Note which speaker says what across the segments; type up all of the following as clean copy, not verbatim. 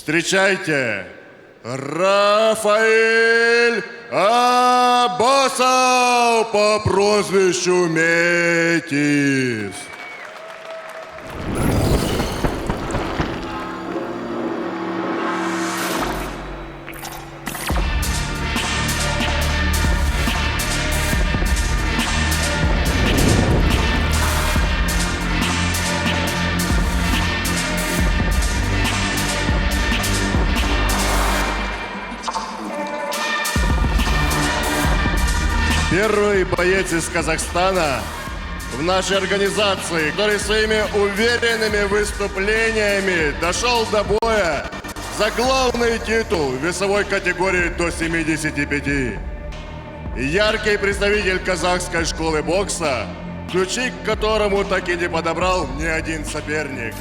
Speaker 1: Встречайте, Рафаэль Аббасов по прозвищу Метис. Первый боец из Казахстана в нашей организации, который своими уверенными выступлениями дошел до боя за главный титул в весовой категории до 75. Яркий представитель казахской школы бокса, ключи к которому так и не подобрал ни один соперник.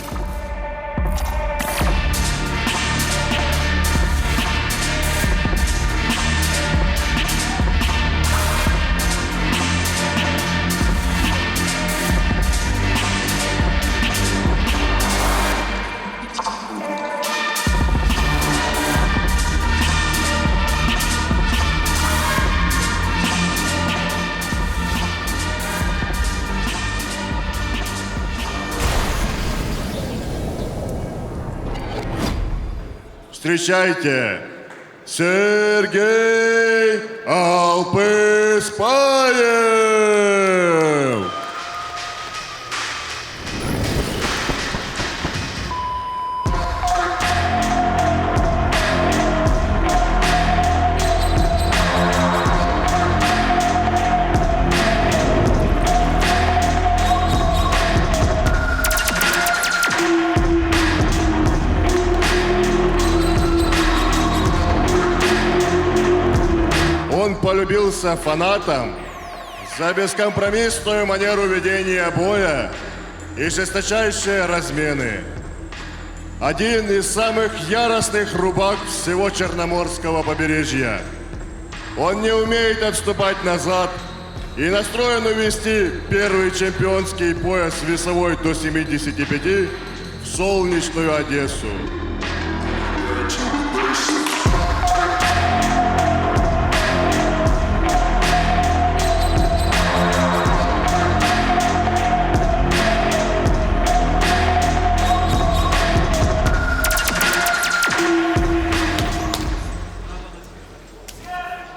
Speaker 1: Встречайте, Сергей Алпыспаев! Он полюбился фанатам за бескомпромиссную манеру ведения боя и жесточайшие размены. Один из самых яростных рубак всего Черноморского побережья. Он не умеет отступать назад и настроен увести первый чемпионский пояс весовой до 75 в солнечную Одессу.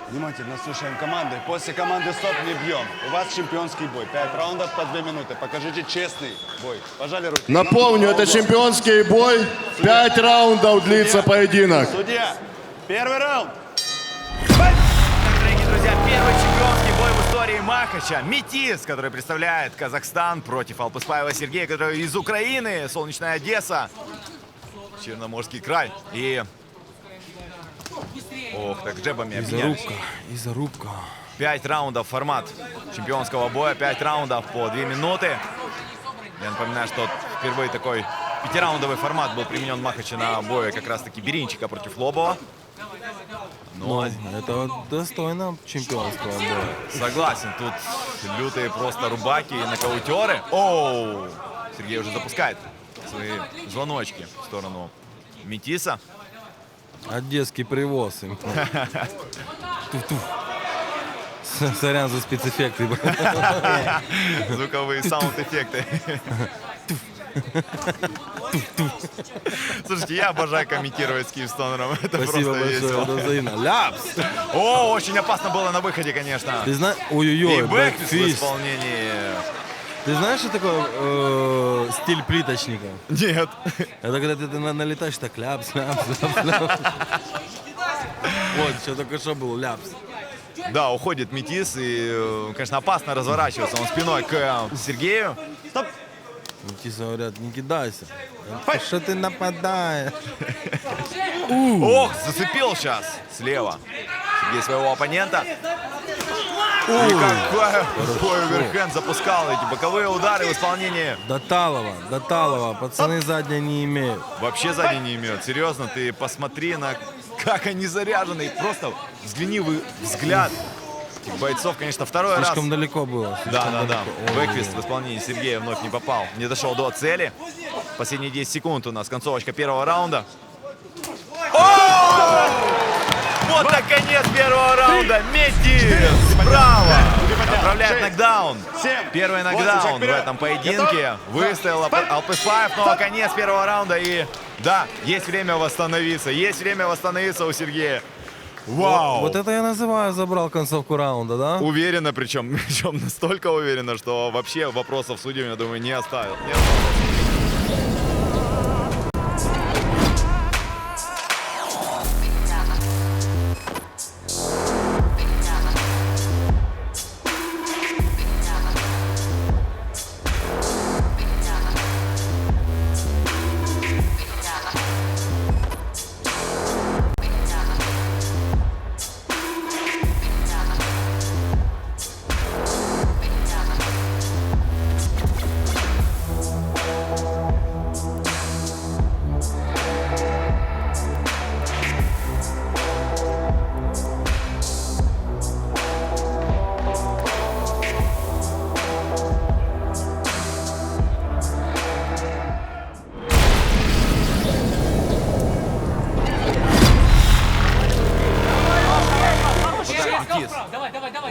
Speaker 2: Внимательно слушаем команды. После команды стоп не бьем. У вас чемпионский бой. 5 раундов по 2 минуты. Покажите честный бой. Пожали руки.
Speaker 1: Напомню, это чемпионский бой. 5 раундов длится поединок.
Speaker 2: Судья, первый раунд.
Speaker 3: Дорогие друзья, первый чемпионский бой в истории Махача. Метис, который представляет Казахстан, против Алпыспаева Сергея, который из Украины, солнечная Одесса, Черноморский край. И... Ох, так джебами обменялись.
Speaker 4: И зарубка.
Speaker 3: 5 раундов формат чемпионского боя. 5 раундов по 2 минуты. Я напоминаю, что впервые такой 5-раундовый формат был применен в Махаче на бое как раз-таки Беринчика против Лобова.
Speaker 4: Но это достойно чемпионского боя.
Speaker 3: Согласен, тут лютые просто рубаки и нокаутеры. Оу! Сергей уже запускает свои звоночки в сторону Метиса.
Speaker 4: Одесский привоз им. Сорян за спецэффекты.
Speaker 3: Звуковые саунд-эффекты. Слушайте, я обожаю комментировать с Киевстонером. Это
Speaker 4: Спасибо
Speaker 3: просто весело.
Speaker 4: большое. Ляпс!
Speaker 3: О, очень опасно было на выходе, конечно.
Speaker 4: Ты знаешь,
Speaker 3: И
Speaker 4: ой-ой-ой,
Speaker 3: бэкфист в
Speaker 4: бэкфист.
Speaker 3: исполнении.
Speaker 4: Ты знаешь, что такое стиль плиточника?
Speaker 3: Нет.
Speaker 4: Это когда ты налетаешь так ляпс, ляпс, ляпс, ляпс. Вот, что только что был ляпс.
Speaker 3: Да, уходит Метис, и, конечно, опасно разворачиваться. Он спиной к Сергею. Стоп!
Speaker 4: Метисы говорят, не кидайся. Что ты нападаешь?
Speaker 3: Ох, зацепил сейчас слева Сергей своего оппонента. И какой оверхенд запускал. Эти боковые удары в исполнении.
Speaker 4: До Талова. Пацаны задние не имеют.
Speaker 3: Вообще сзади не имеют. Серьезно, ты посмотри на как они заряжены. Просто взгляни в взгляд этих бойцов, конечно, второй раз.
Speaker 4: Слишком далеко было.
Speaker 3: Да.
Speaker 4: Ой,
Speaker 3: Бэкфист в исполнении Сергея вновь не попал. Не дошел до цели. Последние 10 секунд у нас. Концовочка первого раунда. Вот так конец первого раунда. Метис справа отправляет нокдаун. Первый нокдаун в этом поединке. Выстоял Алпыспаев, но конец первого раунда. И да, есть время восстановиться. Есть время восстановиться у Сергея. Вау!
Speaker 4: Вот это я называю забрал концовку раунда, да?
Speaker 3: Уверенно, причем настолько уверенно, что вообще вопросов судьям, я думаю, не оставил. Не оставил.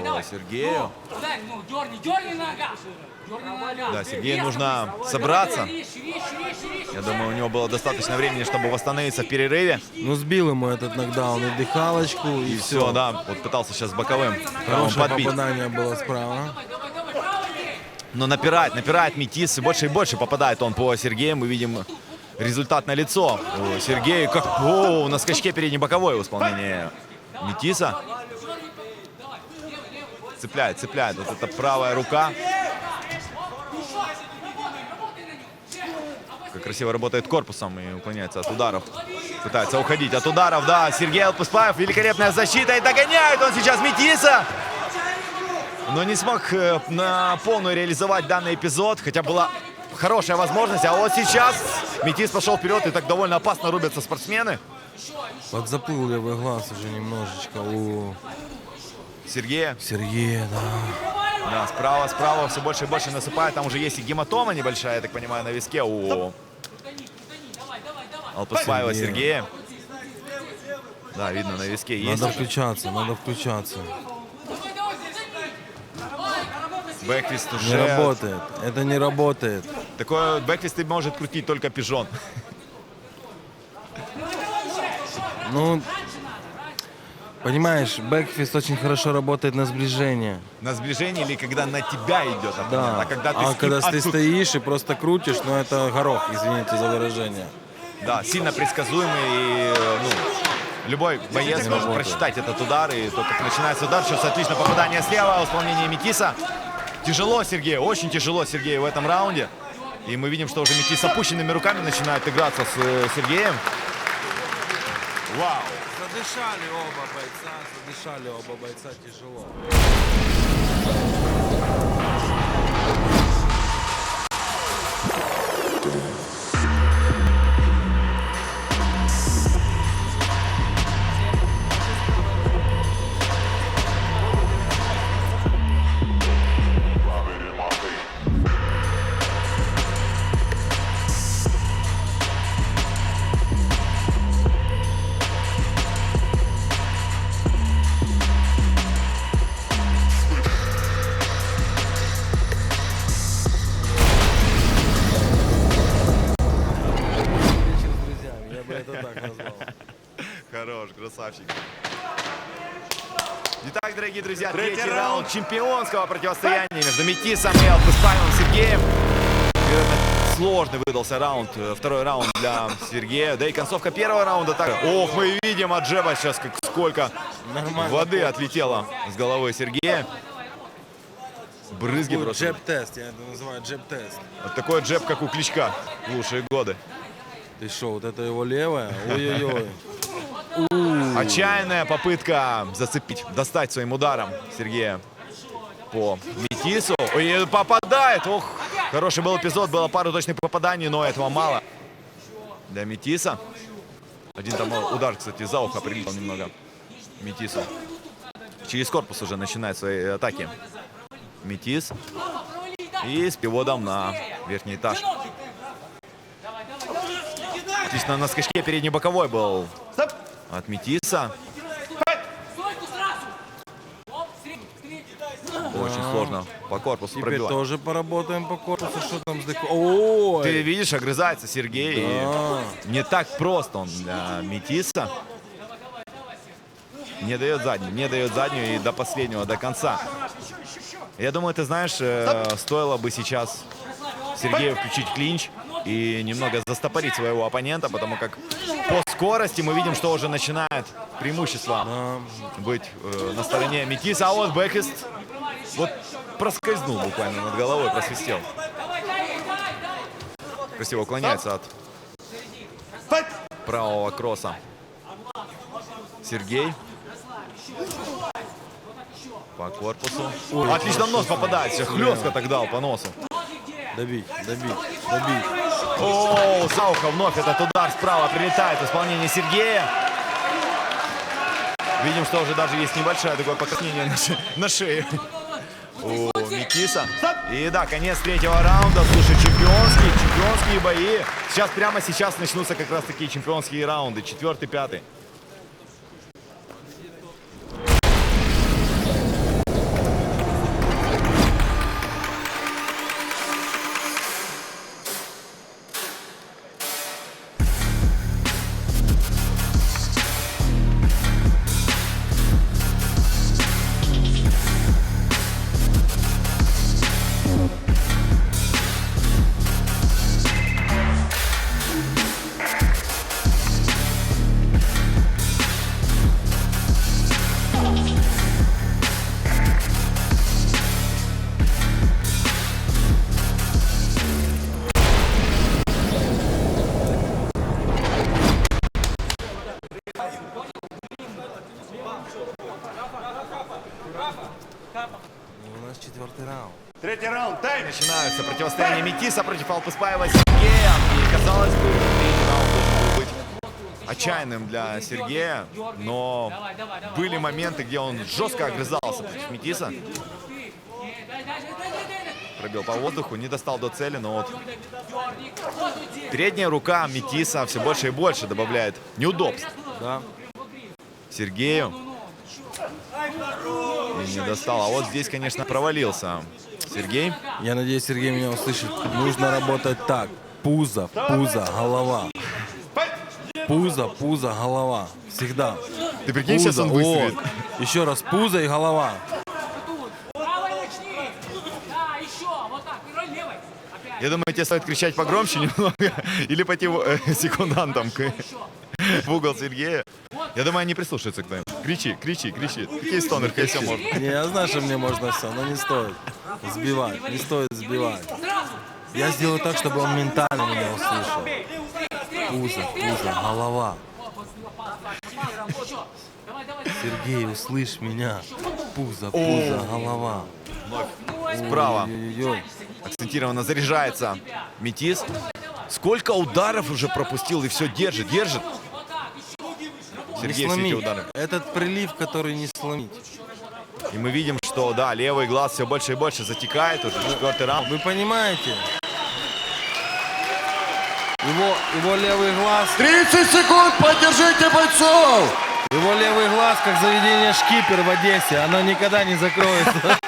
Speaker 3: Давай, Сергею.
Speaker 5: Ну, дерни нога.
Speaker 3: Да, Сергею нужно собраться. Я думаю, у него было достаточно времени, чтобы восстановиться в перерыве.
Speaker 4: Ну, сбил ему этот нокдаун и дыхалочку, и
Speaker 3: Все,
Speaker 4: все.
Speaker 3: да, вот пытался сейчас боковым
Speaker 4: Хорошее
Speaker 3: подбить.
Speaker 4: попадание было справа.
Speaker 3: Но напирает Метис, и больше попадает он по Сергею. Мы видим результат на лицо. Сергей как на скачке передний боковой в исполнении Метиса. Цепляет. Вот эта правая рука. Как красиво работает корпусом и уклоняется от ударов. Пытается уходить от ударов. Да, Сергей Алпыспаев. Великолепная защита. И догоняет он сейчас Метиса. Но не смог на полную реализовать данный эпизод. Хотя была хорошая возможность. А вот сейчас Метис пошел вперед. И так довольно опасно рубятся спортсмены.
Speaker 4: Подзаплыл левый глаз уже немножечко у
Speaker 3: Сергея.
Speaker 4: Да.
Speaker 3: Да, справа все больше и больше насыпает. Там уже есть и гематома небольшая, я так понимаю, на виске у Алпыспаева Сергея. Да, видно, на виске есть.
Speaker 4: Надо включаться.
Speaker 3: Бэкфист
Speaker 4: Не
Speaker 3: уже...
Speaker 4: работает. Это не работает.
Speaker 3: Такой бэкфист может крутить только пижон.
Speaker 4: Ну, понимаешь, бэкфист очень хорошо работает на сближение.
Speaker 3: На сближение или когда на тебя идет оппонент.
Speaker 4: Да.
Speaker 3: А когда ты,
Speaker 4: Когда ты стоишь и просто крутишь, ну это горох, извините за выражение.
Speaker 3: Да, сильно предсказуемый. И, любой боец может просчитать этот удар. И только как начинается удар, сейчас отлично попадание слева в исполнении Метиса. Тяжело Сергею, очень тяжело Сергею в этом раунде. И мы видим, что уже Метис с опущенными руками начинает играться с Сергеем. Вау!
Speaker 4: Задышали оба бойца тяжело.
Speaker 3: Хорош, красавчик. Итак, дорогие друзья, третий раунд чемпионского противостояния между Метисом и Алпыспаевым Сергеем. Сложный выдался раунд, второй раунд для Сергея. Да и концовка первого раунда так. Ох, мы видим от джеба сейчас, сколько воды отлетело с головы Сергея. Брызги просто.
Speaker 4: Джеб-тест, я это называю джеб-тест.
Speaker 3: Вот такой джеб, как у Кличка в лучшие годы.
Speaker 4: Ты что, вот это его левая? Ой-ой-ой.
Speaker 3: Отчаянная попытка зацепить, достать своим ударом Сергея по Метису. И попадает. Ох, хороший был эпизод, было пару точных попаданий, но этого мало для Метиса. Один там удар, кстати, за ухо прилетел немного Метису. Через корпус уже начинает свои атаки Метис. И с пиводом на верхний этаж. Отлично на скачке передний боковой был от Метиса.
Speaker 5: Стойку сразу! Оп, встреть!
Speaker 3: Очень сложно по корпусу
Speaker 4: Теперь
Speaker 3: пробивать.
Speaker 4: тоже поработаем по корпусу, что там с Деко. Ой!
Speaker 3: Ты видишь, огрызается Сергей.
Speaker 4: Да.
Speaker 3: И не так просто он для Метиса. Не дает заднюю и до последнего, до конца. Я думаю, ты знаешь, стоило бы сейчас Сергею включить клинч и немного застопорить своего оппонента, потому как по скорости мы видим, что уже начинает преимущество быть на стороне Метиса. А вот бэкист вот проскользнул буквально над головой, просвистел. Красиво уклоняется от правого кросса Сергей. По корпусу. Отлично, в нос попадается. Хлестко так дал по носу.
Speaker 4: Добить.
Speaker 3: О, за ухо вновь этот удар справа прилетает в исполнении Сергея. Видим, что уже даже есть небольшое такое покраснение на шее у Метиса. И да, конец третьего раунда. Слушай, чемпионские бои. Прямо сейчас начнутся как раз такие чемпионские раунды. 4-й, 5-й.
Speaker 4: У нас 4-й раунд.
Speaker 2: Третий раунд, тайм!
Speaker 3: Начинается противостояние Метиса против Алпыспаева Сергея. И казалось бы, третий раунд должен был быть отчаянным для Сергея, но были моменты, где он жестко огрызался против Метиса. Пробил по воздуху, не достал до цели, но вот передняя рука Метиса все больше и больше добавляет неудобств
Speaker 4: Да.
Speaker 3: Сергею. И не достал. А вот здесь, конечно, провалился Сергей.
Speaker 4: Я надеюсь, Сергей меня услышит. Нужно работать так. Пузо, голова. Пузо, голова. Всегда.
Speaker 3: Ты прикинь, сейчас он выстрелит.
Speaker 4: Еще раз, пузо и голова.
Speaker 5: Правой начни! Да, еще! Вот так, и левой! Опять!
Speaker 3: Я думаю, тебе стоит кричать погромче немного. Или пойти секундантом в угол Сергея. Я думаю, они прислушаются к твоим. Кричи. Какие стонер, если можно.
Speaker 4: Не, я знаю, что мне можно все, но не стоит сбивать. Не стоит сбивать. Я сделаю так, чтобы он ментально меня услышал. Пузо, голова. Сергей, услышь меня. Пузо, голова.
Speaker 3: Справа
Speaker 4: Ой-ой-ой.
Speaker 3: акцентированно заряжается Метис. Сколько ударов уже пропустил и все держит.
Speaker 4: Не
Speaker 3: Сергей все эти
Speaker 4: сломить.
Speaker 3: удары.
Speaker 4: Этот прилив, который не сломить.
Speaker 3: И мы видим, что да, левый глаз все больше и больше затекает. Уже 4-й раунд.
Speaker 4: Вы понимаете? Его левый глаз,
Speaker 1: 30 секунд, поддержите бойцов!
Speaker 4: его левый глаз, как заведение Шкипер в Одессе, оно никогда не закроется.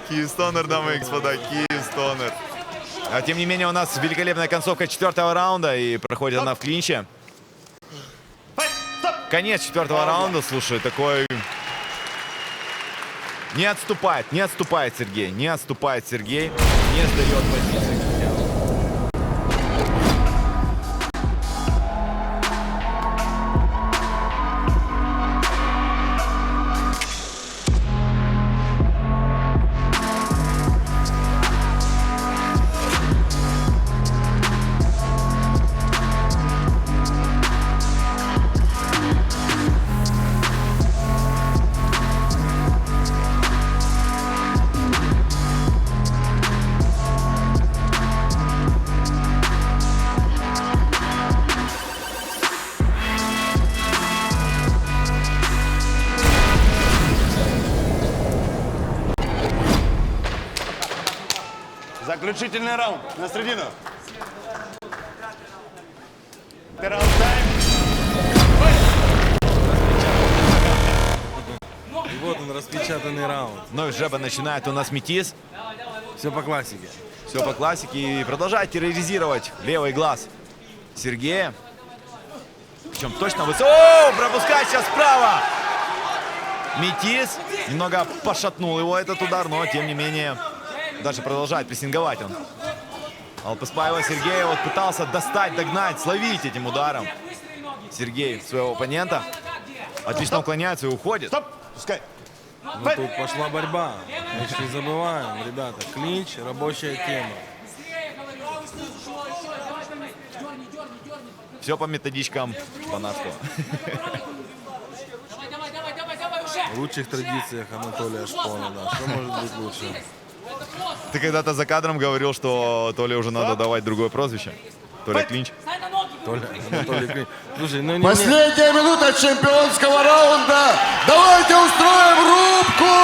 Speaker 3: Киевстонер, дамы и господа, Киевстонер. А тем не менее, у нас великолепная концовка 4-го раунда, и проходит она в клинче. Конец 4-го раунда, слушай, такой... Не отступает Сергей, не сдает позиции.
Speaker 2: Заключительный раунд. На середину. Раунд тайм.
Speaker 4: И вот он, распечатанный раунд.
Speaker 3: Вновь жеба начинает у нас Метис.
Speaker 4: Все по классике.
Speaker 3: Все по классике. И продолжает терроризировать левый глаз Сергея. Причем точно высоко. О, пропускает сейчас справа. Метис. Немного пошатнул его этот удар, но тем не менее дальше продолжает прессинговать он. Алпеспаева Сергей вот пытался достать, догнать, словить этим ударом. Сергей своего оппонента. Отлично уклоняется и уходит.
Speaker 2: Стоп. Пускай.
Speaker 4: Ну, тут пошла борьба. Мы ж не забываем, ребята. Клинч, рабочая тема.
Speaker 3: Все по методичкам Шпанарского.
Speaker 5: Давай уже.
Speaker 4: В лучших традициях Анатолия Шпона, да. Что может быть лучше?
Speaker 3: Ты когда-то за кадром говорил, что Толе уже надо давать другое прозвище. Толя Клинч.
Speaker 5: Стань на ноги.
Speaker 4: Толя, Анатолий Клинч. Слушай, ну не...
Speaker 1: Последняя минута чемпионского раунда. Давайте устроим рубку.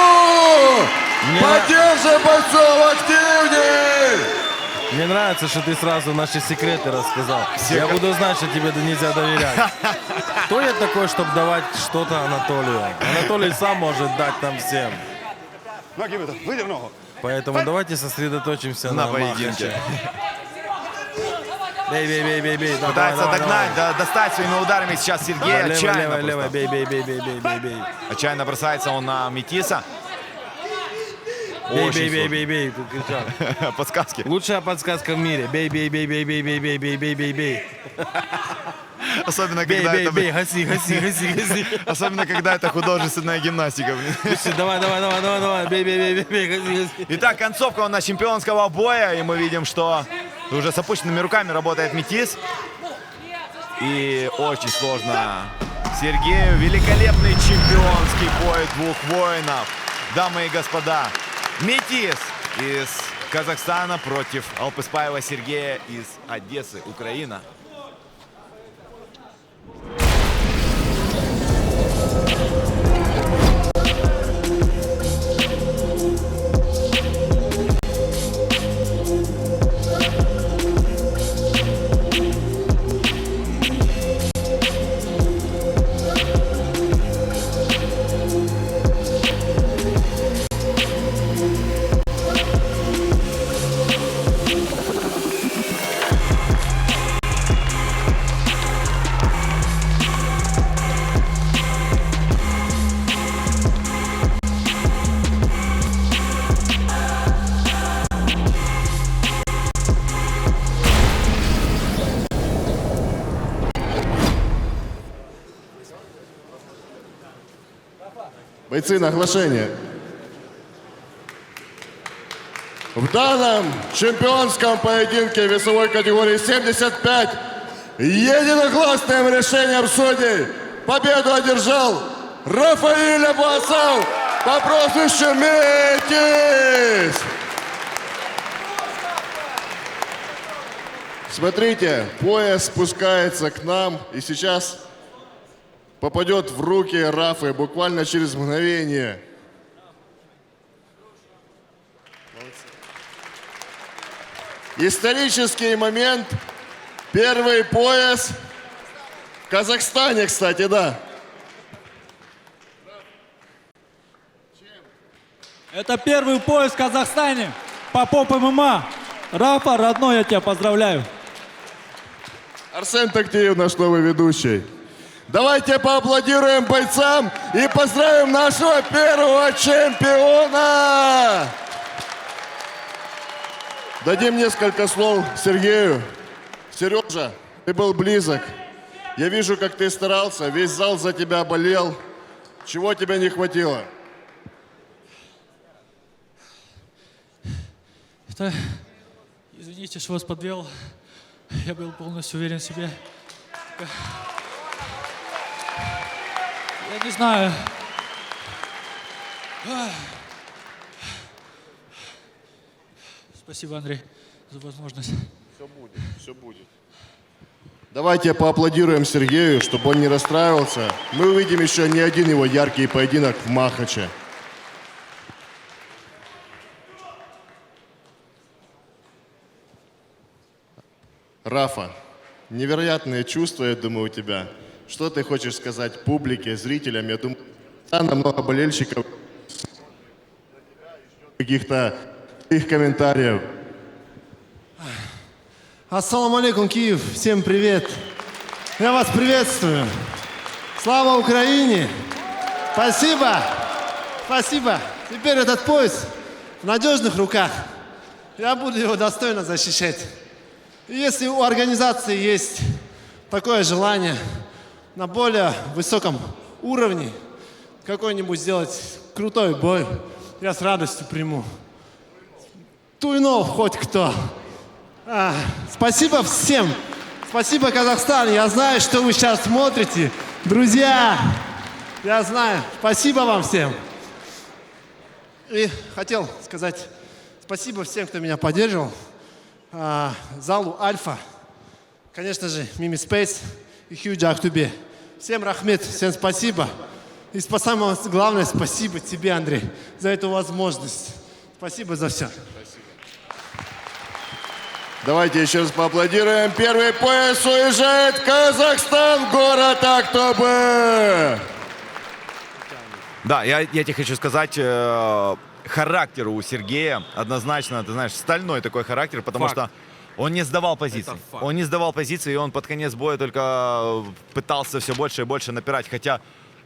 Speaker 1: Поддержим бойцов активней.
Speaker 4: Мне нравится, что ты сразу наши секреты рассказал. Я буду знать, что тебе нельзя доверять. Кто я такой, чтобы давать что-то Анатолию? Анатолий сам может дать нам всем.
Speaker 2: Ноги выйди в ногу.
Speaker 4: Поэтому давайте сосредоточимся
Speaker 3: На
Speaker 4: на
Speaker 3: поединке.
Speaker 4: Махаче. Бей.
Speaker 3: Пытается догнать, достать своими ударами сейчас Сергей. Отчаянно,
Speaker 4: Левой,
Speaker 3: просто.
Speaker 4: бей.
Speaker 3: Отчаянно бросается он на Метиса.
Speaker 4: Бей, тут кричал.
Speaker 3: Подсказки.
Speaker 4: Лучшая подсказка в мире. Бей.
Speaker 3: Особенно когда это...
Speaker 4: Бей, гаси.
Speaker 3: Особенно когда это художественная гимнастика.
Speaker 4: Давай, бей, гаси.
Speaker 3: Итак, концовка у нас чемпионского боя. И мы видим, что уже с опущенными руками работает Метис. И очень сложно Сергею. Великолепный чемпионский бой двух воинов. Дамы и господа, Метис из Казахстана против Алпеспаева Сергея из Одессы, Украина.
Speaker 1: Бойцы на оглашение. В данном чемпионском поединке весовой категории 75 единогласным решением судей победу одержал Рафаэль Аббасов по прозвищу Метис. Смотрите, пояс спускается к нам, и сейчас попадет в руки Рафы буквально через мгновение. Исторический момент. Первый пояс в Казахстане, кстати, да.
Speaker 6: Это первый пояс в Казахстане по поп-ММА. Рафа, родной, я тебя поздравляю.
Speaker 1: Арсен Тактиев, наш новый ведущий. Давайте поаплодируем бойцам и поздравим нашего первого чемпиона! Дадим несколько слов Сергею. Сережа, ты был близок. Я вижу, как ты старался. Весь зал за тебя болел. Чего тебе не хватило?
Speaker 6: Это... Извините, что вас подвел. Я был полностью уверен в себе. Я не знаю. Спасибо, Андрей, за возможность.
Speaker 1: Все будет, все будет. Давайте поаплодируем Сергею, чтобы он не расстраивался. Мы увидим еще не один его яркий поединок в Махаче. Рафа, невероятные чувства, я думаю, у тебя. Что ты хочешь сказать публике, зрителям? Я думаю, много болельщиков, каких-то их комментариев.
Speaker 7: Ассаламу алейкум, Киев. Всем привет. Я вас приветствую. Слава Украине. Спасибо. Спасибо. Теперь этот пояс в надежных руках. Я буду его достойно защищать. И если у организации есть такое желание на более высоком уровне какой-нибудь сделать крутой бой, я с радостью приму. Туйнов хоть кто. Спасибо всем. Спасибо, Казахстан. Я знаю, что вы сейчас смотрите. Друзья, я знаю. Спасибо вам всем. И хотел сказать спасибо всем, кто меня поддерживал. Залу Альфа. Конечно же, Мими Спейс и Хьюджи Ахтубе. Всем рахмет, всем спасибо. И самое главное, спасибо тебе, Андрей, за эту возможность. Спасибо за все.
Speaker 1: Давайте еще раз поаплодируем. Первый пояс уезжает в Казахстан, город Актобе.
Speaker 3: Да, я тебе хочу сказать, характер у Сергея однозначно, ты знаешь, стальной такой характер, потому что он не сдавал позиции. Он не сдавал позиции, и он под конец боя только пытался все больше и больше напирать. Хотя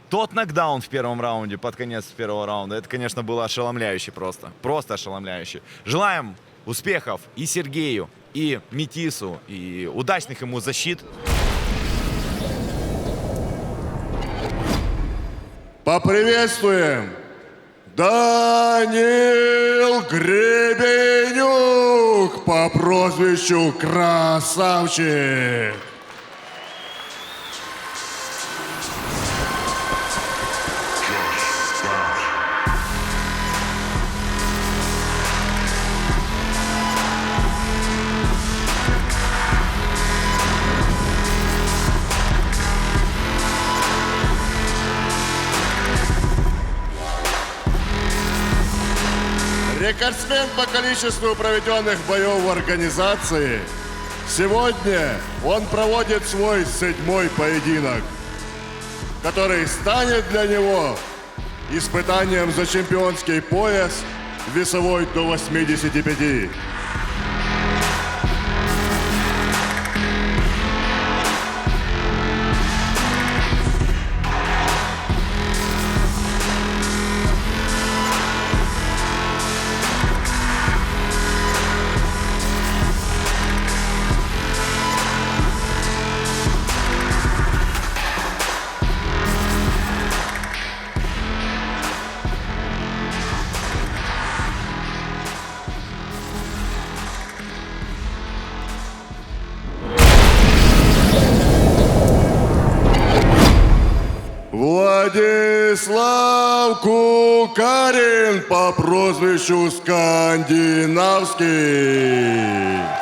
Speaker 3: тот нокдаун в первом раунде, под конец первого раунда, это, конечно, было ошеломляюще просто. Просто ошеломляюще. Желаем успехов и Сергею, и Метису, и удачных ему защит.
Speaker 1: Поприветствуем Данил Гребенюк по прозвищу Красавчик. Рекордсмен по количеству проведенных боев в организации. Сегодня он проводит свой 7-й поединок, который станет для него испытанием за чемпионский пояс весовой до 85. Владислав Кукарин по прозвищу Скандинавский.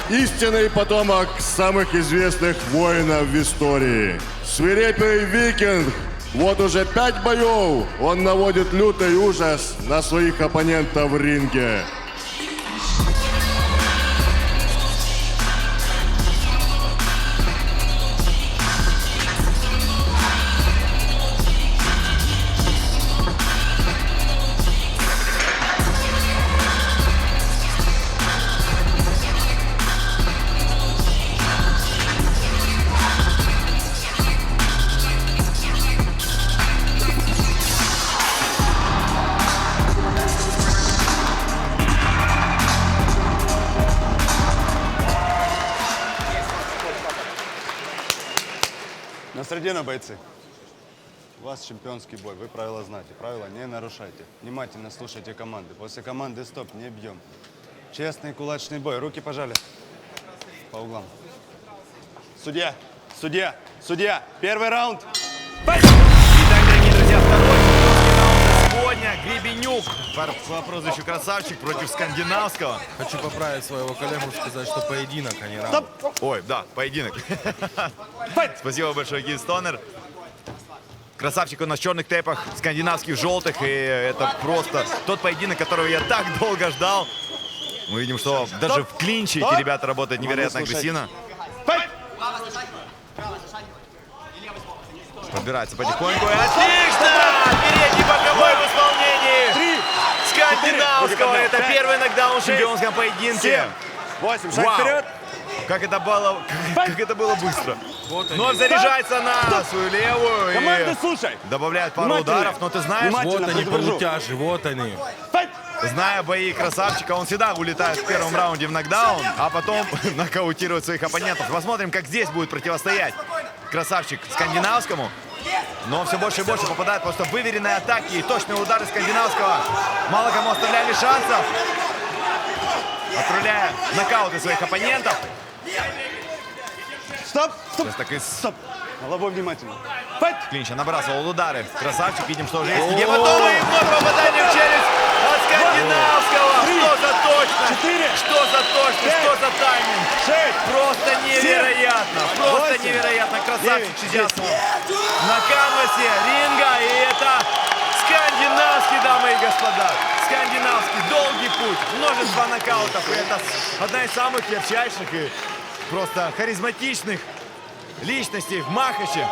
Speaker 1: Истинный потомок самых известных воинов в истории. Свирепый викинг. Вот уже 5 боев он наводит лютый ужас на своих оппонентов в ринге.
Speaker 2: На середину, бойцы. У вас чемпионский бой. Вы правила знаете. Правила не нарушайте. Внимательно слушайте команды. После команды стоп, не бьем. Честный кулачный бой. Руки пожали. По углам. Судья! Судья! Судья! Первый раунд!
Speaker 3: Итак, дорогие друзья, второй чемпионский раунд на сегодня. Гребенюк Кук по прозвищу Красавчик против Скандинавского.
Speaker 4: Хочу поправить своего коллегу, сказать, что поединок, а не раунд.
Speaker 3: Ой, да, поединок. Спасибо большое, Гиль Стонер. Красавчик у нас в черных тейпах, Скандинавский в желтых. И это просто тот поединок, которого я так долго ждал. Мы видим, что даже в клинче эти ребята работают невероятно агрессивно. Подбирается потихоньку. И отлично! Передний боковой в исполнении Скандинавского. Это первый нокдаун в чемпионском поединке.
Speaker 2: 8, шаг
Speaker 3: Вау.
Speaker 2: вперед.
Speaker 3: Как это было быстро. Но заряжается на свою левую
Speaker 2: Команды,
Speaker 3: и
Speaker 2: слушай.
Speaker 3: добавляет пару
Speaker 2: Внимательно.
Speaker 3: ударов. Но ты знаешь,
Speaker 2: Внимательно.
Speaker 4: Вот они,
Speaker 2: Предупрежу.
Speaker 4: полутяжи, вот они.
Speaker 3: зная бои Красавчика, он всегда улетает в первом раунде в нокдаун, а потом нокаутирует своих оппонентов. Посмотрим, как здесь будет противостоять Красавчик Скандинавскому. Но все больше и больше попадает просто выверенные атаки и точные удары Скандинавского. Мало кому оставляли шансов, отправляя нокауты своих оппонентов.
Speaker 2: Стоп, стоп,
Speaker 3: Сейчас так и
Speaker 2: стоп. Головой внимательно.
Speaker 3: клинча набрасывал удары. Красавчик, видим, что уже есть гематомы. И вновь попадание в челюсть от Скандинавского. Что за точность?
Speaker 2: 4,
Speaker 3: Что за точность? Что за тайминг?
Speaker 2: 6.
Speaker 3: Просто невероятно. Просто
Speaker 2: 8,
Speaker 3: невероятно. Красавчик
Speaker 2: 9,
Speaker 3: сейчас на канвасе ринга. И это Скандинавский, дамы и господа. Скандинавский. Долгий путь. Множество нокаутов. И это одна из самых ярчайших и просто харизматичных личностей в Махаче.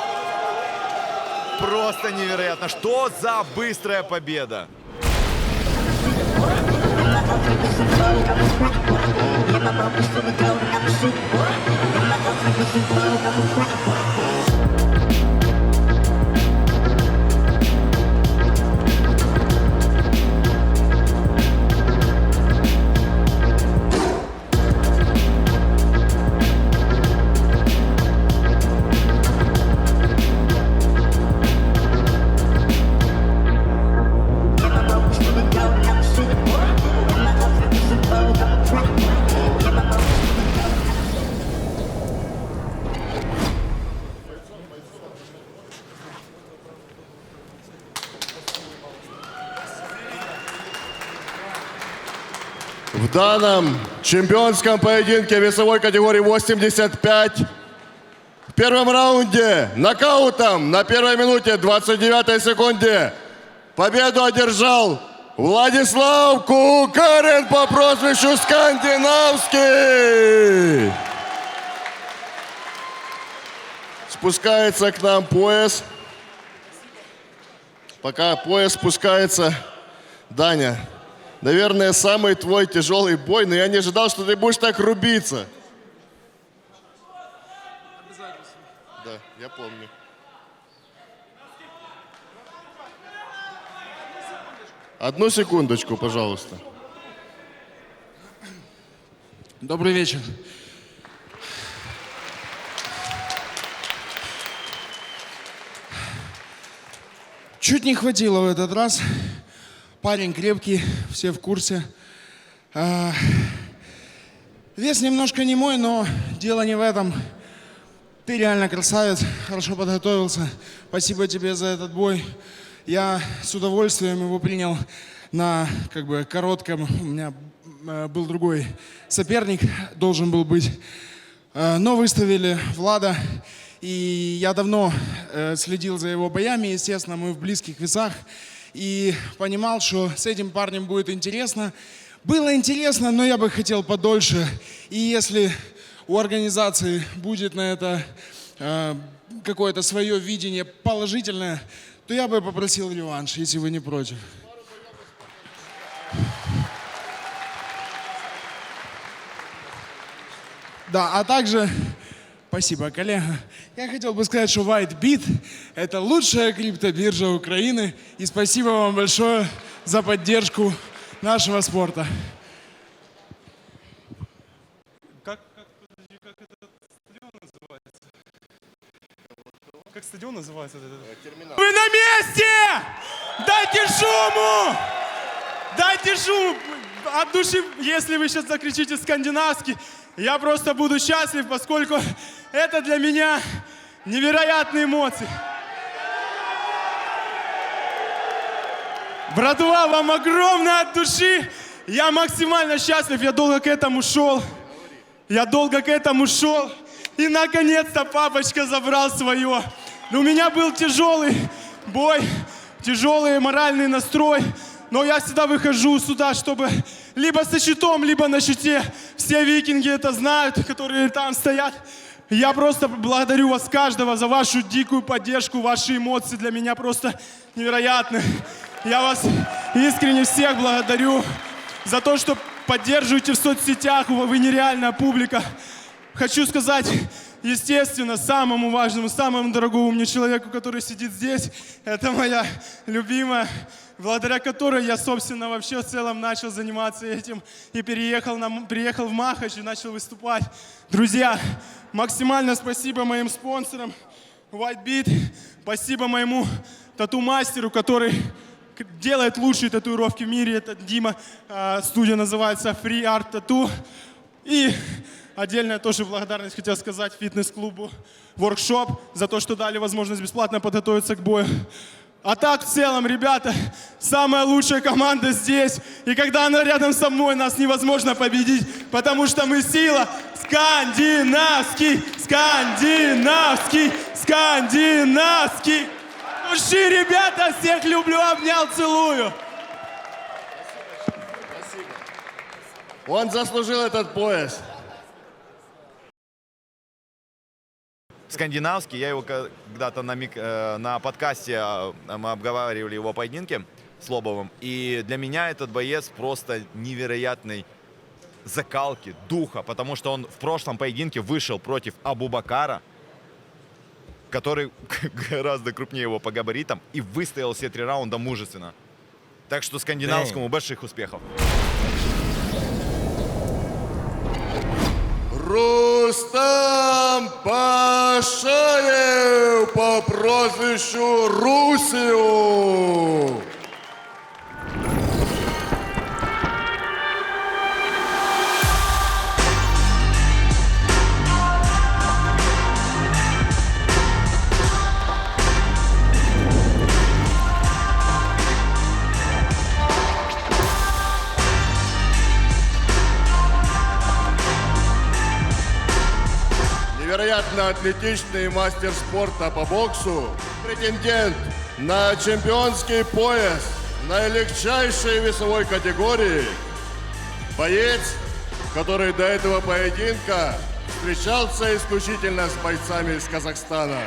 Speaker 3: Просто невероятно. Что за быстрая победа.
Speaker 1: В данном чемпионском поединке весовой категории 85 в первом раунде нокаутом на первой минуте 29 секунде победу одержал Владислав Кукарин по прозвищу Скандинавский. Спускается к нам пояс. Пока пояс спускается, Даня, наверное, самый твой тяжелый бой, но я не ожидал, что ты будешь так рубиться. Да, я помню. Одну секундочку, пожалуйста.
Speaker 8: Добрый вечер. Чуть не хватило в этот раз. Парень крепкий, все в курсе. Вес немножко не мой, но дело не в этом. Ты реально красавец, хорошо подготовился. Спасибо тебе за этот бой. Я с удовольствием его принял на коротком. У меня был другой соперник, должен был быть. Но выставили Влада. И я давно следил за его боями, естественно, мы в близких весах. И понимал, что с этим парнем будет интересно. Было интересно, но я бы хотел подольше. И если у организации будет на это какое-то свое видение положительное, то я бы попросил реванш, если вы не против. Да, а также, спасибо, коллега, я хотел бы сказать, что White Beat – это лучшая криптобиржа Украины. И спасибо вам большое за поддержку нашего спорта.
Speaker 9: Как стадион называется?
Speaker 8: Вы на месте! Дайте шуму! Дайте шум! От души, если вы сейчас закричите «Скандинавский», я просто буду счастлив, поскольку это для меня невероятные эмоции.
Speaker 9: Братва, вам огромное от души. Я максимально счастлив, я долго к этому шел. И наконец-то папочка забрал свое. У меня был тяжелый бой, тяжелый моральный настрой. Но я всегда выхожу сюда, чтобы либо со щитом, либо на щите. Все викинги это знают, которые там стоят. Я просто благодарю вас каждого за вашу дикую поддержку, ваши эмоции для меня просто невероятны. Я вас искренне всех благодарю за то, что поддерживаете в соцсетях, вы нереальная публика. Хочу сказать, естественно, самому важному, самому дорогому мне человеку, который сидит здесь, это моя любимая, благодаря которой я, собственно, вообще в целом начал заниматься этим и приехал в Махач и начал выступать. Друзья, максимально спасибо моим спонсорам, White Beat, спасибо моему тату-мастеру, который делает лучшие татуировки в мире, это Дима, студия называется Free Art Tattoo. И отдельная тоже благодарность хотел сказать фитнес-клубу Workshop за то, что дали возможность бесплатно подготовиться к бою. А так, в целом, ребята, самая лучшая команда здесь. И когда она рядом со мной, нас невозможно победить, потому что мы сила. Скандинавский, скандинавский, скандинавский. Души, ребята, всех люблю, обнял, целую.
Speaker 1: Он заслужил этот пояс.
Speaker 3: Скандинавский, я его когда-то на подкасте, мы обговаривали его поединки с Лобовым, и для меня этот боец просто невероятной закалки, духа, потому что он в прошлом поединке вышел против Абубакара, который гораздо крупнее его по габаритам, и выстоял все 3 раунда мужественно. Так что скандинавскому больших успехов.
Speaker 1: Рустам Пашаев по прозвищу Русию. Невероятно атлетичный мастер спорта по боксу, претендент на чемпионский пояс на легчайшей весовой категории, боец, который до этого поединка встречался исключительно с бойцами из Казахстана.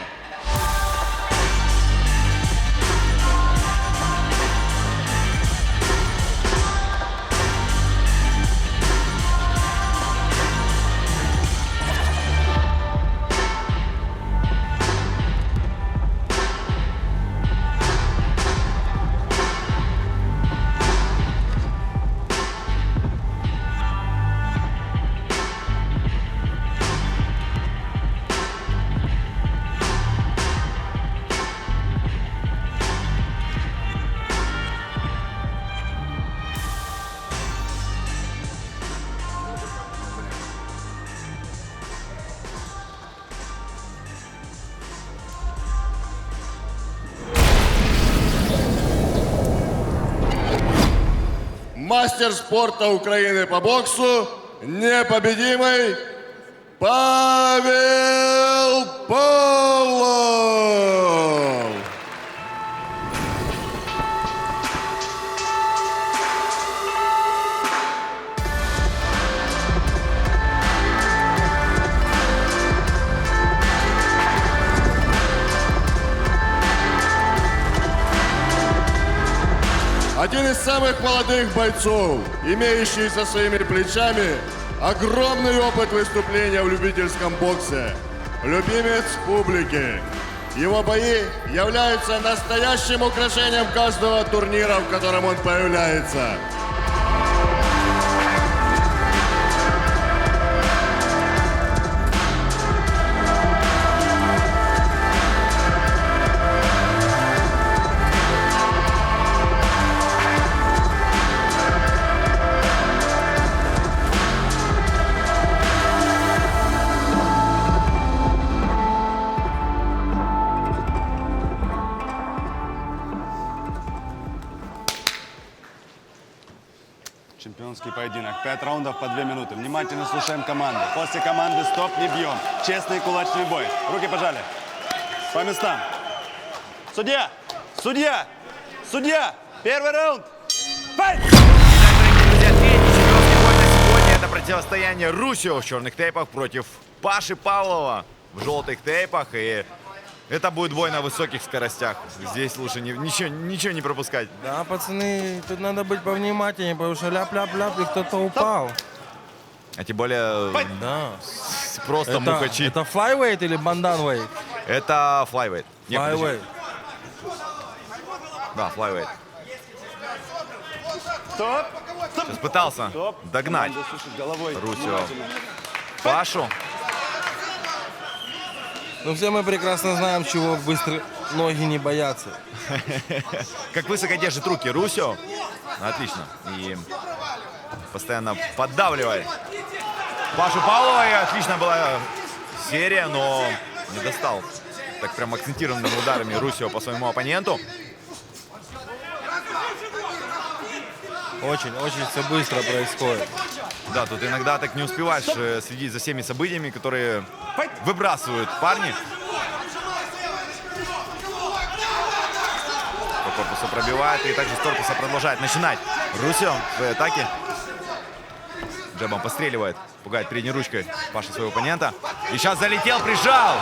Speaker 1: Мастер спорта Украины по боксу, непобедимый Павел Павлов. Один из самых молодых бойцов, имеющий за своими плечами огромный опыт выступления в любительском боксе, любимец публики. Его бои являются настоящим украшением каждого турнира, в котором он появляется.
Speaker 2: поединок. 5 раундов по 2 минуты. Внимательно слушаем команды. После команды «Стоп» не бьем. Честный кулачный бой. Руки пожали. По местам. Судья! Судья! Судья! Первый раунд! Файт!
Speaker 3: Друзья, третий чемпионский бой на сегодня. Это противостояние Русио в черных тейпах против Паши Павлова в желтых тейпах. И это будет бой на высоких скоростях. Здесь лучше ничего не пропускать.
Speaker 4: Да, пацаны, тут надо быть повнимательнее, потому что ляп-ляп-ляп, и кто-то упал.
Speaker 3: А тем более
Speaker 4: Да.
Speaker 3: просто мухачи.
Speaker 4: Это флайвейт или банданвейт?
Speaker 3: Это флайвейт. Не, подожди.
Speaker 4: Флайвейт.
Speaker 3: Да, флайвейт.
Speaker 2: Стоп!
Speaker 3: Сейчас пытался
Speaker 2: Стоп!
Speaker 3: догнать
Speaker 2: Команда слушает головой.
Speaker 3: Русио
Speaker 2: Внимательно.
Speaker 3: Пашу.
Speaker 4: Ну, все мы прекрасно знаем, чего быстро ноги не боятся.
Speaker 3: Как высоко держит руки Русио. Отлично. И постоянно поддавливает Пашу Павлова. И отлично была серия, но не достал так прям акцентированными ударами Русио по своему оппоненту.
Speaker 4: Очень все быстро происходит.
Speaker 3: Да, тут иногда так не успеваешь следить за всеми событиями, которые выбрасывают парни. По корпусу пробивает, и также с корпуса продолжает начинать. Русио в своей атаке. Джебом постреливает, пугает передней ручкой Паша своего оппонента. И сейчас залетел, прижал.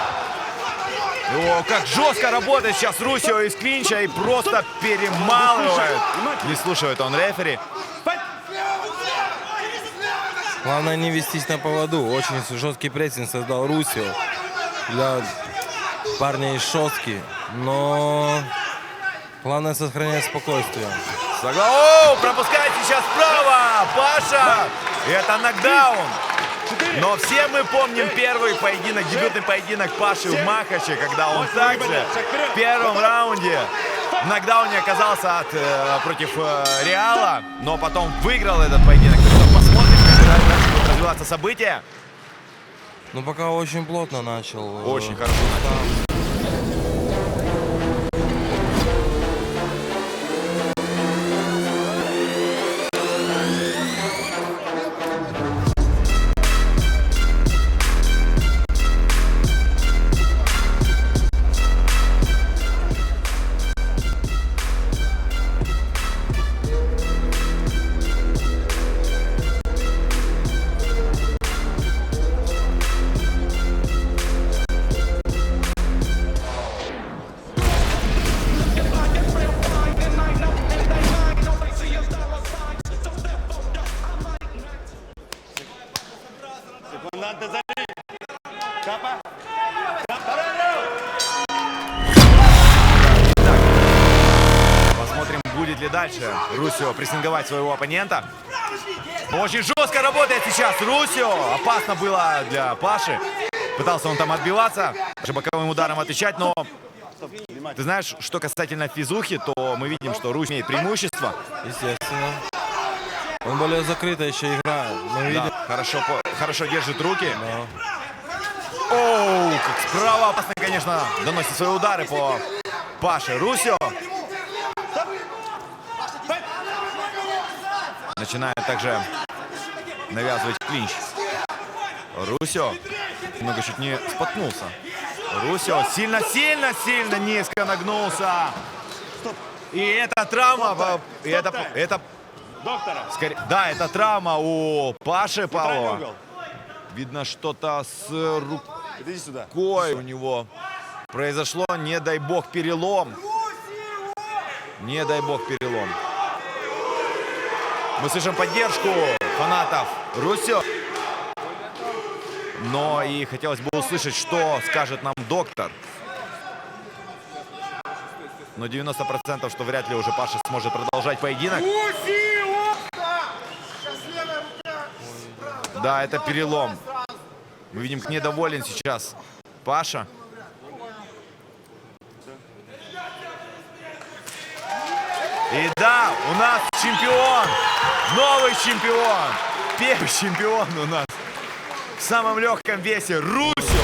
Speaker 3: О, как жестко работает сейчас Русио из клинча и просто перемалывает. Не слушает он рефери.
Speaker 4: Главное не вестись на поводу. Очень жесткий прессинг создал Русио для парня из Шостки. Но главное сохранять спокойствие.
Speaker 3: О, пропускает сейчас вправо Паша. И это нокдаун. Но все мы помним первый поединок, дебютный поединок Паши в Махаче, когда он также в первом раунде в нокдауне оказался против Реала, но потом выиграл этот поединок. Посмотрим, как дальше будут развиваться события.
Speaker 4: Ну, пока очень плотно начал.
Speaker 3: Очень хорошо начал.
Speaker 2: Секунданты за ринг. Капа.
Speaker 3: Посмотрим, будет ли дальше Русио прессинговать своего оппонента. Очень жестко работает сейчас Русио. Опасно было для Паши. Пытался он там отбиваться, даже боковым ударом отвечать, но ты знаешь, что касательно физухи, то мы видим, что Русио имеет преимущество.
Speaker 4: Естественно. Он более закрыто еще играет. Мы видим.
Speaker 3: Да, хорошо держит руки.
Speaker 4: Да.
Speaker 3: Оу, как справа опасно, конечно, доносит свои удары по Паше. Русио начинает также навязывать клинч. Русио немного чуть не споткнулся. Русио сильно низко нагнулся. И это травма. И это
Speaker 2: Доктора.
Speaker 3: да, это травма у Паши Павлова. Видно, что-то с
Speaker 2: Иди сюда.
Speaker 3: рукой у него произошло, не дай бог, перелом. Не дай бог, перелом. Мы слышим поддержку фанатов Русио. Но и хотелось бы услышать, что скажет нам доктор. Но 90%, что вряд ли уже Паша сможет продолжать поединок. Да, это перелом. Мы видим, как недоволен сейчас Паша. И да, у нас чемпион. Новый чемпион. Первый чемпион у нас в самом легком весе. Русио.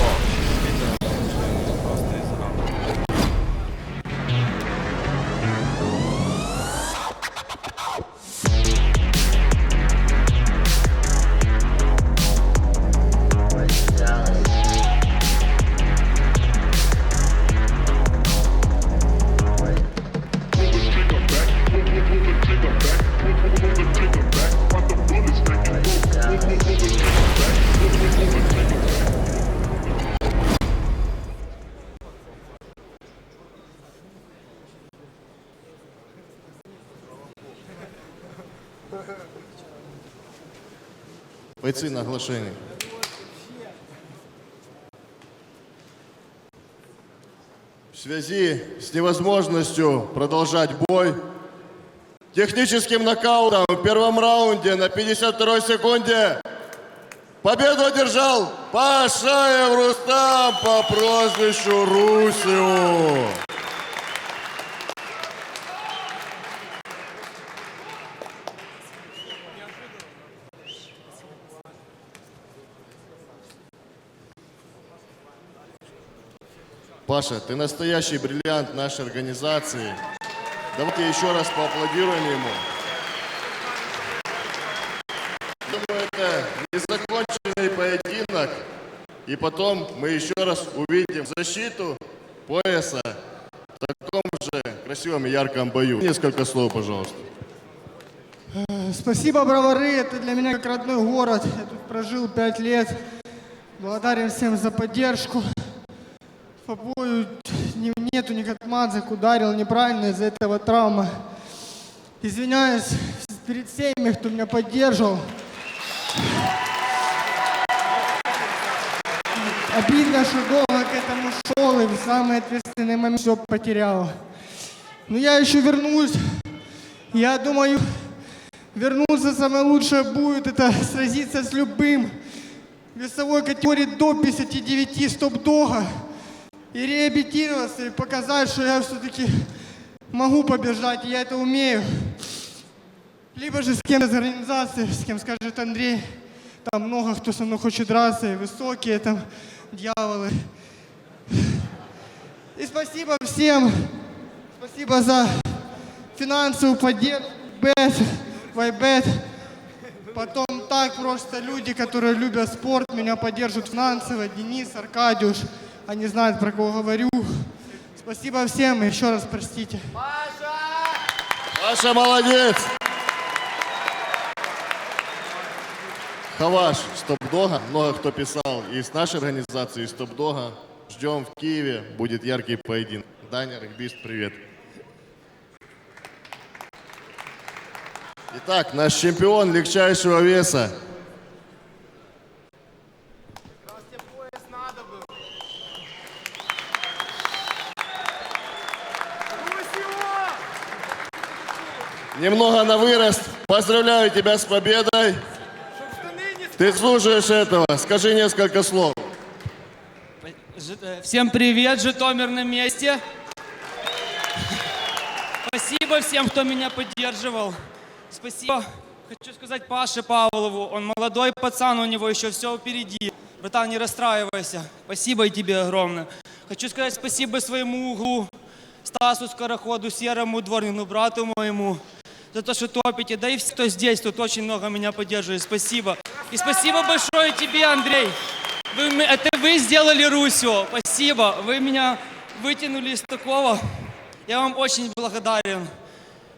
Speaker 1: Бойцы на оглашение. В связи с невозможностью продолжать бой, техническим нокаутом в первом раунде на 52-й секунде победу одержал Пашаев Рустам по прозвищу Русио. Паша, ты настоящий бриллиант нашей организации. Давайте еще раз поаплодируем ему. Думаю, это незаконченный поединок. И потом мы еще раз увидим защиту пояса в таком же красивом и ярком бою. Несколько слов, пожалуйста.
Speaker 10: Спасибо, Бровары. Это для меня как родной город. Я тут прожил 5 лет. Благодарен всем за поддержку. По бою нету никак Мадзак, ударил неправильно, из-за этого травма. Извиняюсь перед всеми, кто меня поддерживал. Обидно, что долго к этому шел и в самый ответственный момент все потерял. Но я еще вернусь. Я думаю, вернуться самое лучшее будет это сразиться с любым весовой категории до 59 стоп-дога. И реабилитироваться, и показать, что я все-таки могу побежать, и я это умею. Либо же с кем из организации, с кем скажет Андрей. Там много кто со мной хочет драться, и высокие там дьяволы. И спасибо всем. Спасибо за финансовую поддержку. Бет, Вайбет. Потом так просто люди, которые любят спорт, меня поддерживают финансово. Денис, Аркадьюш. Они знают, про кого говорю. Спасибо всем и еще раз простите.
Speaker 1: Паша, молодец! Хаваш, Стоп-Дога. Много кто писал и с нашей организации, и Стоп-Дога. Ждем в Киеве. Будет яркий поединок. Даня, регбист, привет. Итак, наш чемпион легчайшего веса. Немного на вырост. Поздравляю тебя с победой. Ты слушаешь этого. Скажи несколько слов.
Speaker 5: Всем привет, Житомир на месте. Спасибо всем, кто меня поддерживал. Спасибо. Хочу сказать Паше Павлову. Он молодой пацан, у него еще все впереди. Братан, не расстраивайся. Спасибо и тебе огромное. Хочу сказать спасибо своему углу, Стасу Скороходу, Серому Дворнину, брату моему, за то, что топите. Да и все, кто здесь, тут очень много меня поддерживает. Спасибо. И спасибо большое тебе, Андрей. Это вы сделали Русио. Спасибо. Вы меня вытянули из такого. Я вам очень благодарен.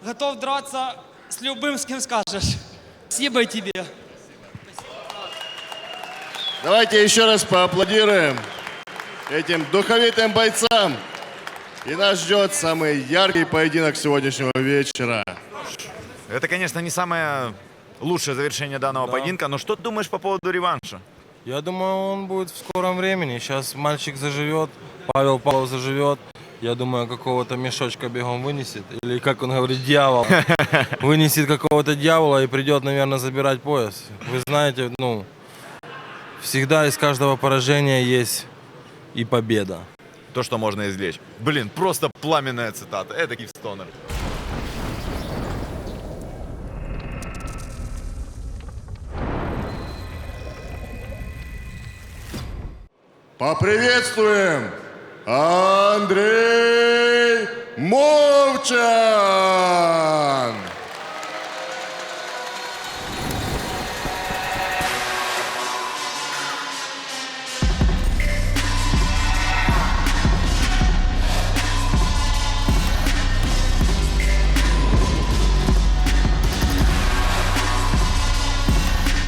Speaker 5: Готов драться с любым, с кем скажешь. Спасибо тебе.
Speaker 1: Давайте еще раз поаплодируем этим духовитым бойцам. И нас ждет самый яркий поединок сегодняшнего вечера.
Speaker 3: Это, конечно, не самое лучшее завершение данного поединка, но что ты думаешь по поводу реванша?
Speaker 4: Я думаю, он будет в скором времени. Сейчас мальчик заживет, Павел Павлов заживет. Я думаю, какого-то мешочка бегом вынесет. Или, как он говорит, дьявол. Вынесет какого-то дьявола и придет, наверное, забирать пояс. Вы знаете, всегда из каждого поражения есть и победа.
Speaker 3: То, что можно извлечь. Блин, просто пламенная цитата. Это Киевстонер.
Speaker 1: Поприветствуем Андрей Мовчан!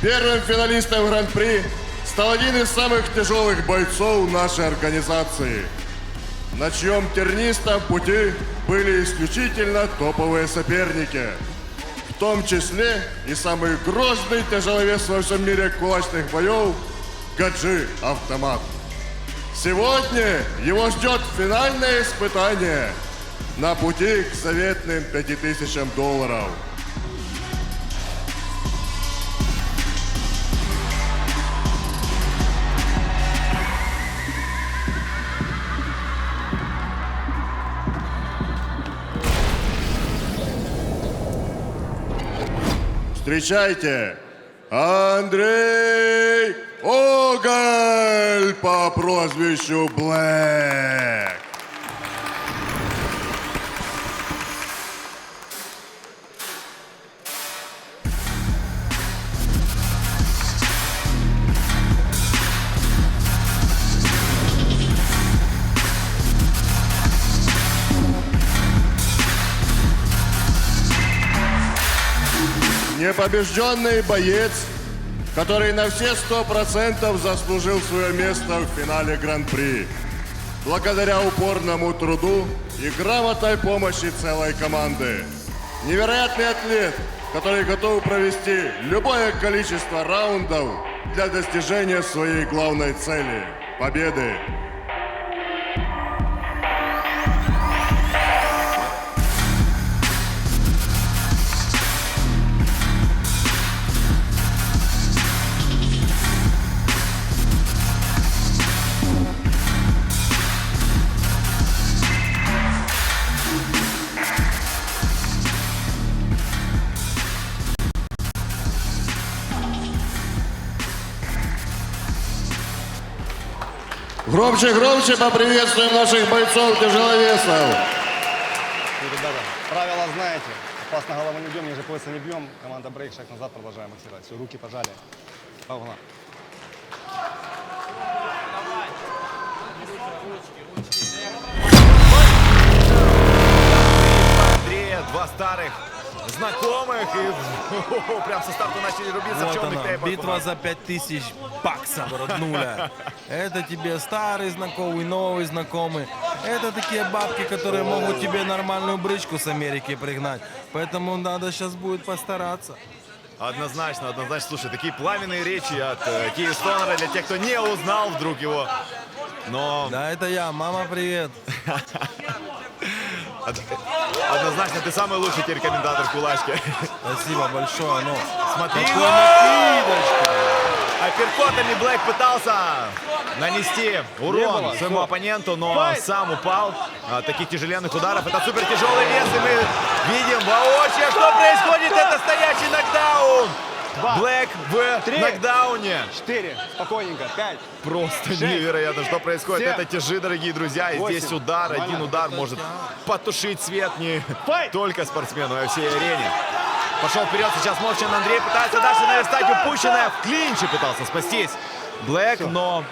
Speaker 1: Первым финалистом Гран-при стал один из самых тяжелых бойцов нашей организации, на чьем тернистом пути были исключительно топовые соперники. том числе и самый грозный тяжеловес во всем мире кулачных боев Гаджи Автомат. Сегодня его ждет финальное испытание на пути к заветным $5000. Встречайте, Андрей Оголь по прозвищу Блэк. Непобежденный боец, который на все 100% заслужил свое место в финале Гран-при. Благодаря упорному труду и грамотной помощи целой команды. Невероятный атлет, который готов провести любое количество раундов для достижения своей главной цели – победы. Громче, громче поприветствуем наших бойцов-тяжеловесов.
Speaker 2: Ребята, правила знаете. Опасно голову не бьем, ниже пояса не бьем. Команда брейк, шаг назад, продолжаем боксировать. Все, руки пожали. Погнали.
Speaker 3: Андрея, два старых знакомых, и прям со старта начали рубиться в
Speaker 4: Вот
Speaker 3: черных
Speaker 4: она,
Speaker 3: тейпах.
Speaker 4: битва за $5000 роднуля. Это тебе старый знакомый, новый знакомый. Это такие бабки, которые могут тебе нормальную брычку с Америки пригнать. Поэтому надо сейчас будет постараться.
Speaker 3: Однозначно, однозначно. Слушай, такие пламенные речи от Киевстонера для тех, кто не узнал вдруг его. Но
Speaker 4: Да, это я. Мама, привет.
Speaker 3: однозначно ты самый лучший теперь комментатор кулачки.
Speaker 4: Спасибо большое. Ну,
Speaker 3: Смотри,
Speaker 4: какой
Speaker 3: гол!
Speaker 4: накидочка.
Speaker 3: Апперкотами Блэк пытался нанести урон
Speaker 2: было,
Speaker 3: своему
Speaker 2: всё.
Speaker 3: оппоненту, но сам упал от таких тяжеленных ударов. Это супер тяжелый вес, и мы видим воочию, что происходит. Это стоячий нокдаун. Блэк в нокдауне.
Speaker 2: 4, спокойненько, 5.
Speaker 3: Просто невероятно, что происходит.
Speaker 2: 7,
Speaker 3: Это тяжи, дорогие друзья. И
Speaker 2: 8.
Speaker 3: здесь удар, один
Speaker 2: Нормально.
Speaker 3: удар может потушить свет не
Speaker 2: Файт!
Speaker 3: только спортсмену, а всей арене. Пошел вперед сейчас Мовчан Андрей, пытается дальше наверстать упущенное. В клинче пытался спастись Блэк, но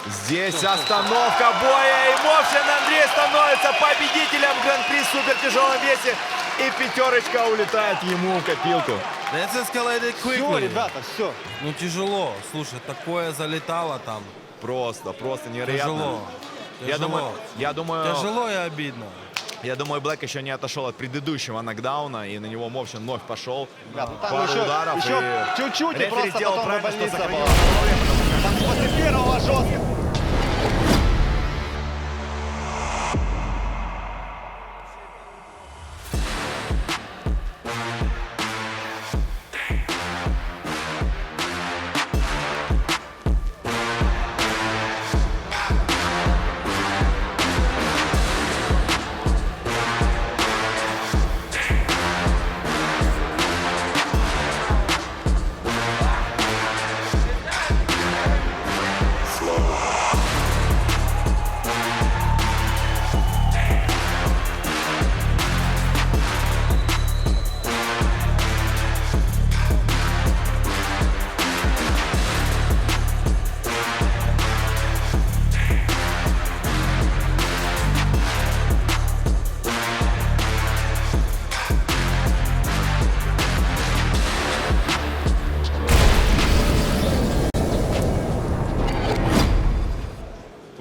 Speaker 3: здесь остановка боя. И Мовчан Андрей становится победителем Гран-при в супертяжелом весе. И пятерочка улетает ему в копилку.
Speaker 4: Let's escalate it
Speaker 2: Все,
Speaker 4: quickly.
Speaker 2: ребята, все.
Speaker 4: Ну, тяжело. Слушай, такое залетало там.
Speaker 3: Просто невероятно.
Speaker 4: Тяжело.
Speaker 3: Я думаю,
Speaker 4: Тяжело и обидно.
Speaker 3: Я думаю, Блэк еще не отошел от предыдущего нокдауна, и на него Мовчан вновь пошел.
Speaker 2: Ребята, там
Speaker 3: Пару ударов,
Speaker 2: еще
Speaker 3: и
Speaker 2: чуть-чуть, и
Speaker 3: рефери
Speaker 2: просто
Speaker 3: сделал
Speaker 2: потом
Speaker 3: правильно, что
Speaker 2: больница
Speaker 3: сохранил
Speaker 2: была.
Speaker 3: здоровье, потому что
Speaker 2: Там после первого жестко.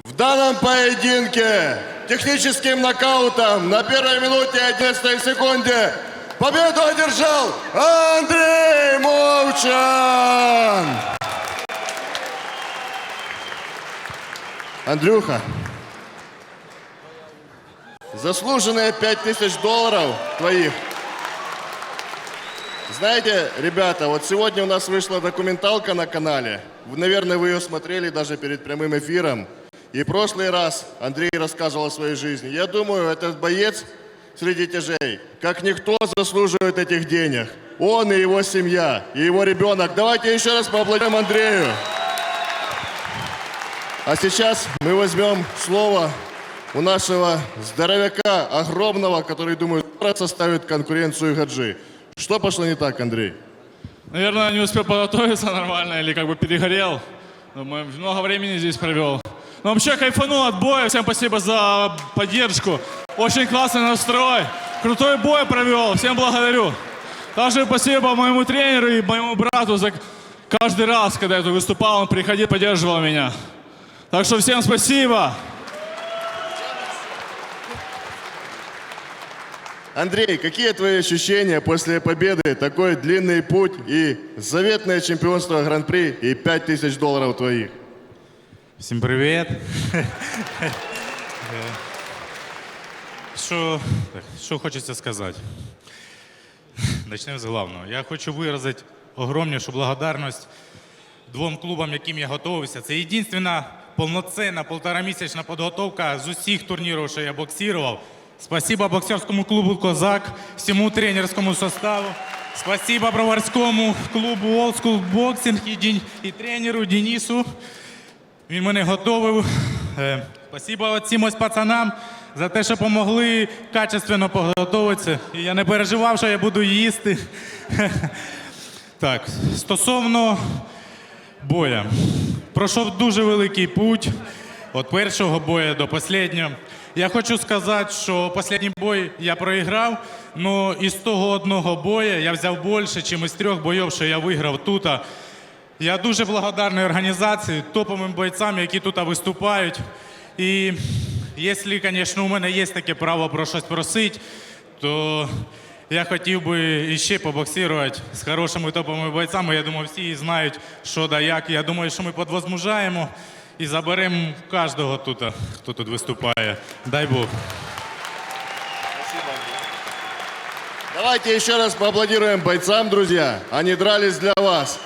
Speaker 1: В данном поединке техническим нокаутом на первой минуте 11 секунде Победу одержал Андрей Мовчан! Андрюха, заслуженные $5000 твоих. Знаете, ребята, вот сегодня у нас вышла документалка на канале. Наверное, вы ее смотрели даже перед прямым эфиром. И в прошлый раз Андрей рассказывал о своей жизни. Я думаю, этот боец среди тяжей, как никто, заслуживает этих денег. Он и его семья, и его ребенок. Давайте еще раз поаплодируем Андрею. А сейчас мы возьмем слово у нашего здоровяка огромного, который, думаю, составит конкуренцию Гаджи. Что пошло не так, Андрей?
Speaker 11: Наверное, не успел подготовиться нормально или как бы перегорел. Думаю, много времени здесь провел. Но вообще кайфанул от боя. Всем спасибо за поддержку. Очень классный настрой. Крутой бой провел. Всем благодарю. Также спасибо моему тренеру и моему брату за каждый раз, когда я тут выступал, он приходил, поддерживал меня. Так что всем спасибо.
Speaker 1: Андрей, какие твои ощущения после победы? Такой длинный путь и заветное чемпионство Гран-при и $5000 твоих.
Speaker 12: Всім привіт. Що хочеться сказати? Начнемо з головного. Я хочу виразити огромнішу благодарність двом клубам, яким я готувався. Це єдина повноцінна полторамісячна підготовка з усіх турнірів, що я боксував. Спасибо боксерському клубу «Козак», всьому тренерському составу. Спасибо броварському клубу Old School Boxing і тренеру Денису. Він мене готовив. Спасибо цим ось пацанам за те, що допомогли качественно підготуватися. І я не переживав, що я буду їсти. Так, стосовно боя. Пройшов дуже великий путь від першого бою до останнього. Я хочу сказати, що останній бой я проіграв, але із того одного бою я взяв більше, ніж із 3 боїв, що я виграв тут. Я дуже благодарний організації, топовим бойцям, які тут виступають. І якщо, звісно, у мене є таке право про щось просити, то я хотів би ще побоксувати з хорошими топовими бойцями. Я думаю, всі знають, що да як. Я думаю, що ми підвозмужаємо і заберемо кожного тут, хто тут виступає. Дай Бог.
Speaker 1: Давайте еще раз поаплодируем бойцам, друзья. Они дрались для вас.